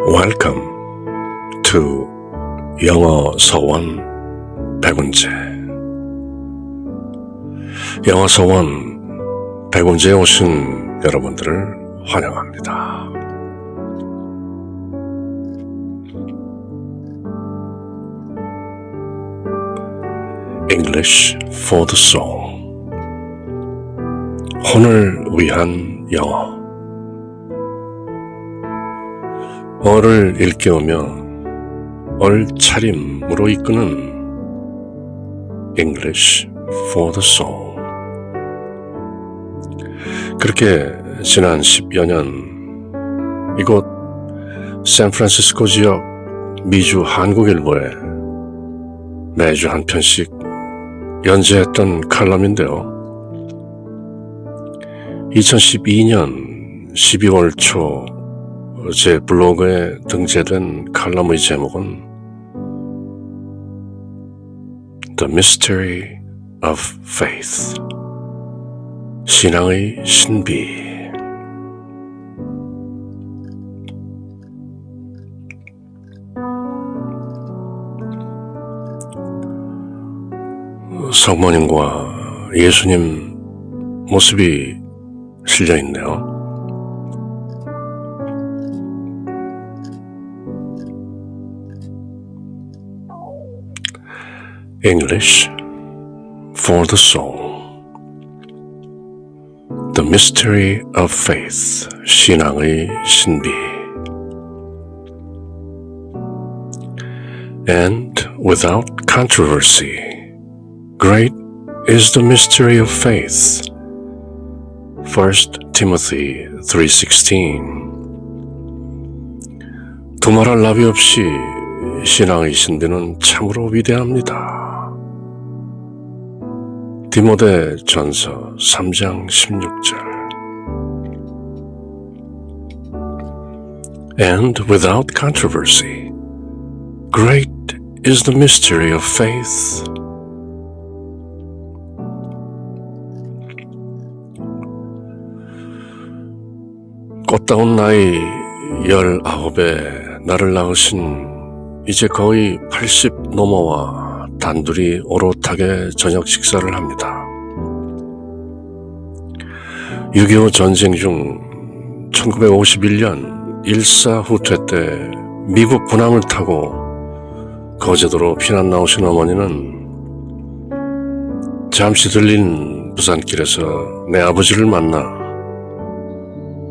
Welcome to 영어 서원 백운재. 영어 서원 백운재에 오신 여러분들을 환영합니다. English for the soul. 혼을 위한 영어. 어를 일깨우며 얼차림으로 이끄는 English for the soul. 그렇게 지난 10여 년 이곳 샌프란시스코 지역 미주 한국일보에 매주 한 편씩 연재했던 칼럼인데요. 2012년 12월 초 제 블로그에 등재된 칼럼의 제목은 The Mystery of Faith, 신앙의 신비. 성모님과 예수님 모습이 실려 있네요. English for the soul. The mystery of faith, 신앙의 신비. And without controversy, great is the mystery of faith. 1 Timothy 3:16. 두말할 나위 없이 신앙의 신비는 참으로 위대합니다. 디모데 전서 3장 16절. And without controversy, great is the mystery of faith. 꽃다운 나이 19에 나를 낳으신 이제 거의 80 넘어와 단둘이 오롯하게 저녁 식사를 합니다. 6.25 전쟁 중 1951년 일사후퇴 때 미국 군함을 타고 거제도로 피난 나오신 어머니는 잠시 들린 부산길에서 내 아버지를 만나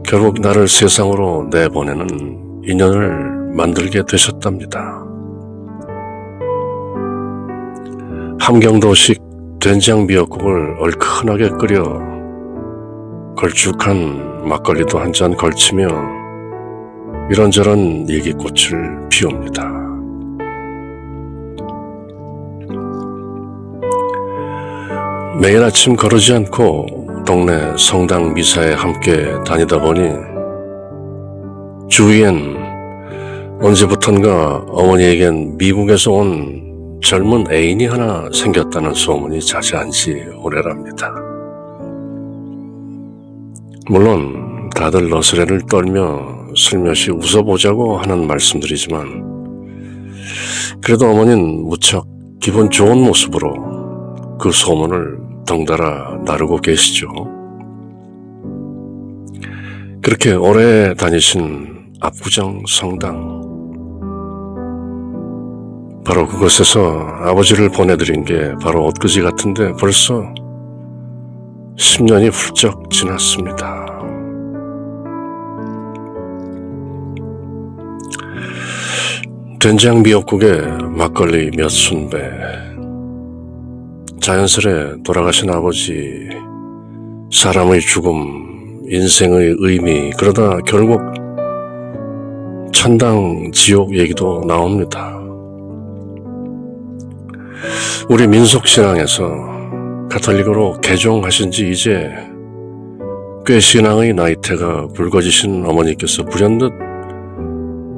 결국 나를 세상으로 내보내는 인연을 만들게 되셨답니다. 함경도식 된장 미역국을 얼큰하게 끓여 걸쭉한 막걸리도 한 잔 걸치며 이런저런 얘기꽃을 피웁니다. 매일 아침 거르지 않고 동네 성당 미사에 함께 다니다 보니 주위엔 언제부턴가 어머니에겐 미국에서 온 젊은 애인이 하나 생겼다는 소문이 자자한 지 오래랍니다. 물론 다들 너스레를 떨며 슬며시 웃어보자고 하는 말씀들이지만 그래도 어머니는 무척 기분 좋은 모습으로 그 소문을 덩달아 나르고 계시죠. 그렇게 오래 다니신 압구정 성당, 바로 그곳에서 아버지를 보내드린 게 바로 엊그제 같은데 벌써 10년이 훌쩍 지났습니다. 된장 미역국에 막걸리 몇 순배, 자연스레 돌아가신 아버지, 사람의 죽음, 인생의 의미, 그러다 결국 천당, 지옥 얘기도 나옵니다. 우리 민속신앙에서 가톨릭으로 개종하신 지 이제 꽤 신앙의 나이테가 굵어지신 어머니께서 불현듯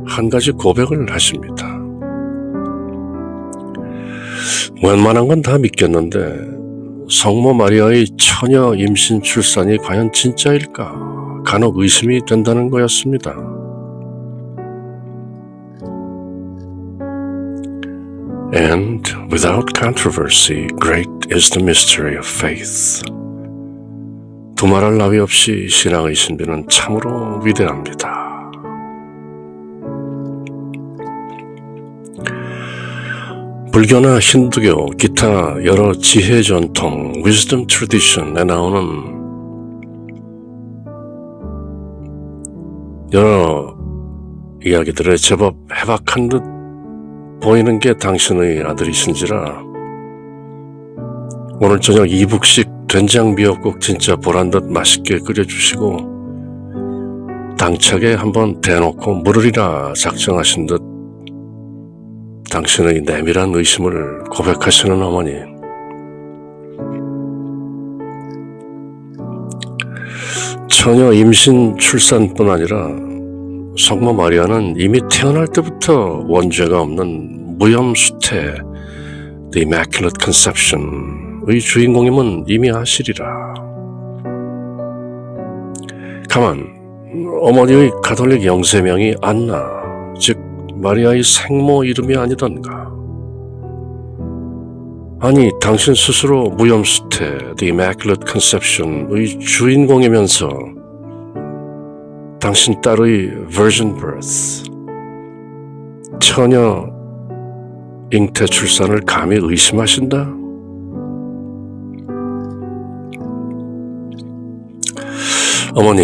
한 가지 고백을 하십니다. 웬만한 건 다 믿겠는데 성모 마리아의 처녀 임신 출산이 과연 진짜일까 간혹 의심이 된다는 거였습니다. And without controversy, great is the mystery of faith. 두말할 나위 없이 신앙의 신비는 참으로 위대합니다. 불교나 힌두교, 기타 여러 지혜 전통, wisdom tradition에 나오는 여러 이야기들에 제법 해박한 듯 보이는 게 당신의 아들이신지라 오늘 저녁 이북식 된장 미역국 진짜 보란듯 맛있게 끓여주시고 당차게 한번 대놓고 물으리라 작정하신 듯 당신의 내밀한 의심을 고백하시는 어머니. 처녀 임신 출산뿐 아니라 성모 마리아는 이미 태어날 때부터 원죄가 없는 무염수태 The Immaculate Conception의 주인공임은 이미 아시리라. 가만, 어머니의 가톨릭 영세명이 안나, 즉 마리아의 생모 이름이 아니던가. 아니, 당신 스스로 무염수태 The Immaculate Conception의 주인공이면서 당신 딸의 Virgin Birth, 처녀 잉태 출산을 감히 의심하신다? 어머니,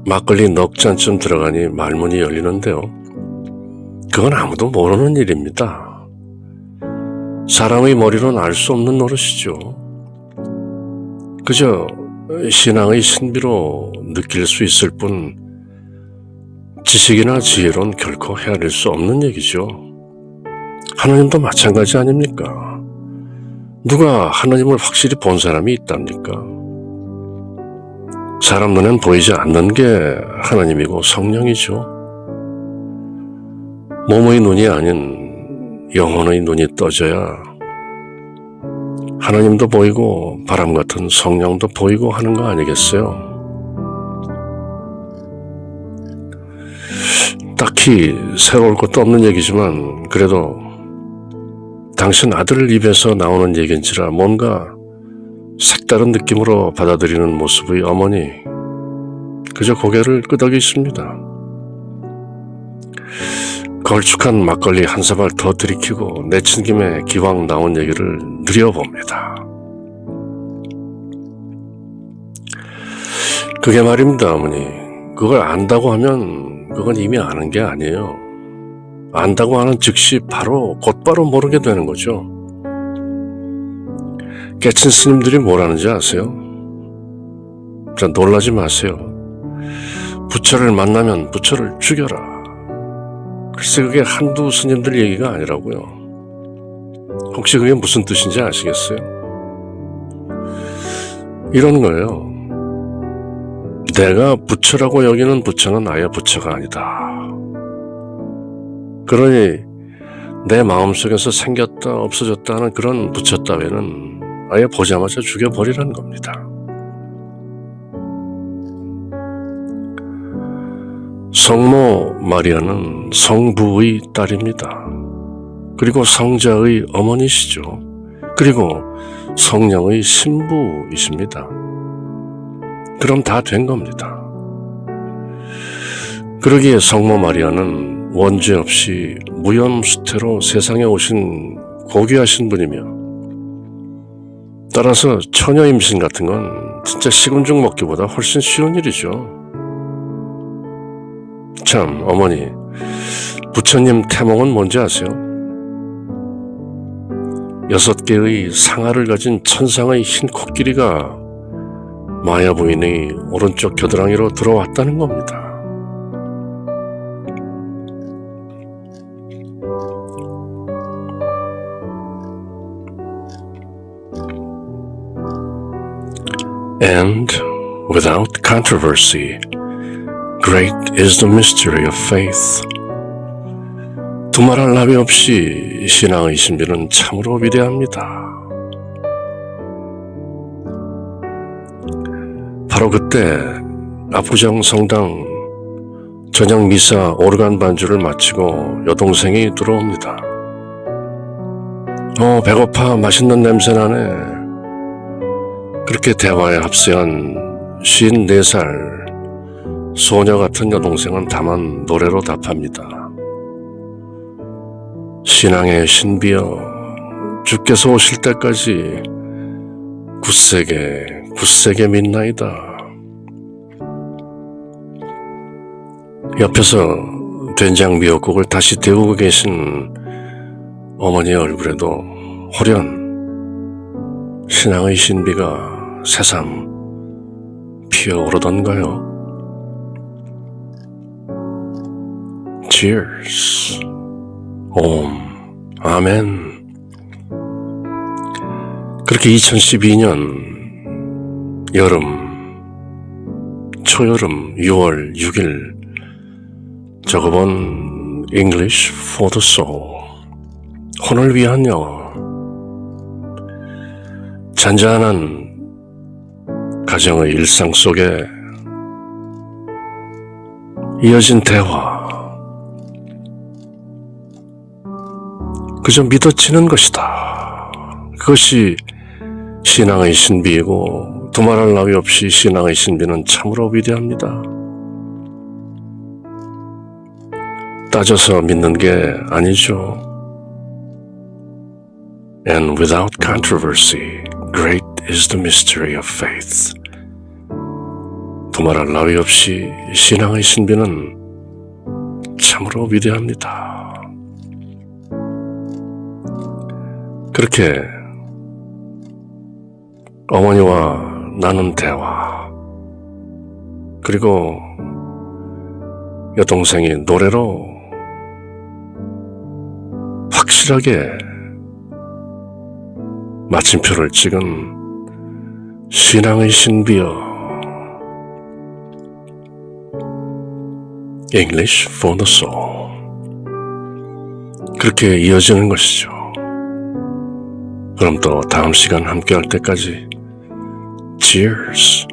막걸리 넉 잔쯤 들어가니 말문이 열리는데요. 그건 아무도 모르는 일입니다. 사람의 머리로는 알 수 없는 노릇이죠. 그저 신앙의 신비로 느낄 수 있을 뿐 지식이나 지혜로는 결코 헤아릴 수 없는 얘기죠. 하나님도 마찬가지 아닙니까? 누가 하나님을 확실히 본 사람이 있답니까? 사람 눈엔 보이지 않는 게 하나님이고 성령이죠. 몸의 눈이 아닌 영혼의 눈이 떠져야 하나님도 보이고 바람 같은 성령도 보이고 하는 거 아니겠어요? 딱히 새로울 것도 없는 얘기지만 그래도 당신 아들 입에서 나오는 얘기인지라 뭔가 색다른 느낌으로 받아들이는 모습의 어머니, 그저 고개를 끄덕이십니다. 걸쭉한 막걸리 한 사발 더 들이키고 내친 김에 기왕 나온 얘기를 누려봅니다. 그게 말입니다, 어머니. 그걸 안다고 하면 그건 이미 아는 게 아니에요. 안다고 하는 즉시 곧바로 모르게 되는 거죠. 깨친 스님들이 뭐라는지 아세요? 자, 놀라지 마세요. 부처를 만나면 부처를 죽여라. 글쎄, 그게 한두 스님들 얘기가 아니라고요. 혹시 그게 무슨 뜻인지 아시겠어요? 이런 거예요. 내가 부처라고 여기는 부처는 아예 부처가 아니다. 그러니 내 마음속에서 생겼다 없어졌다 하는 그런 부처 따위는 아예 보자마자 죽여버리라는 겁니다. 성모 마리아는 성부의 딸입니다. 그리고 성자의 어머니시죠. 그리고 성령의 신부이십니다. 그럼 다 된 겁니다. 그러기에 성모 마리아는 원죄 없이 무염수태로 세상에 오신 고귀하신 분이며 따라서 처녀 임신 같은 건 진짜 식은죽 먹기보다 훨씬 쉬운 일이죠. 참, 어머니, 부처님 태몽은 뭔지 아세요? 6개의 상아를 가진 천상의 흰 코끼리가 마야 부인의 오른쪽 겨드랑이로 들어왔다는 겁니다. And without controversy, great is the mystery of faith. 두말할 나위 없이 신앙의 신비는 참으로 위대합니다. 바로 그때 압구정 성당 저녁 미사 오르간 반주를 마치고 여동생이 들어옵니다. 배고파 맛있는 냄새 나네. 그렇게 대화에 합세한 54살 소녀 같은 여동생은 다만 노래로 답합니다. 신앙의 신비여, 주께서 오실 때까지 굳세게 믿나이다. 옆에서 된장 미역국을 다시 데우고 계신 어머니의 얼굴에도 호련 신앙의 신비가 새삼 피어오르던가요. Cheers. 아멘. 그렇게 2012년 초여름 6월 6일 적어본 English for the Soul, 혼을 위한 영어. 잔잔한 가정의 일상 속에 이어진 대화, 그저 믿어지는 것이다. 그것이 신앙의 신비이고 두말할 나위 없이 신앙의 신비는 참으로 위대합니다. 따져서 믿는 게 아니죠. And without controversy, great is the mystery of faith. 두말할 나위 없이 신앙의 신비는 참으로 위대합니다. 그렇게 어머니와 나눈 대화, 그리고 여동생이 노래로 확실하게 마침표를 찍은 신앙의 신비여, English for the Soul. 그렇게 이어지는 것이죠. 그럼 또 다음 시간 함께 할 때까지 Cheers.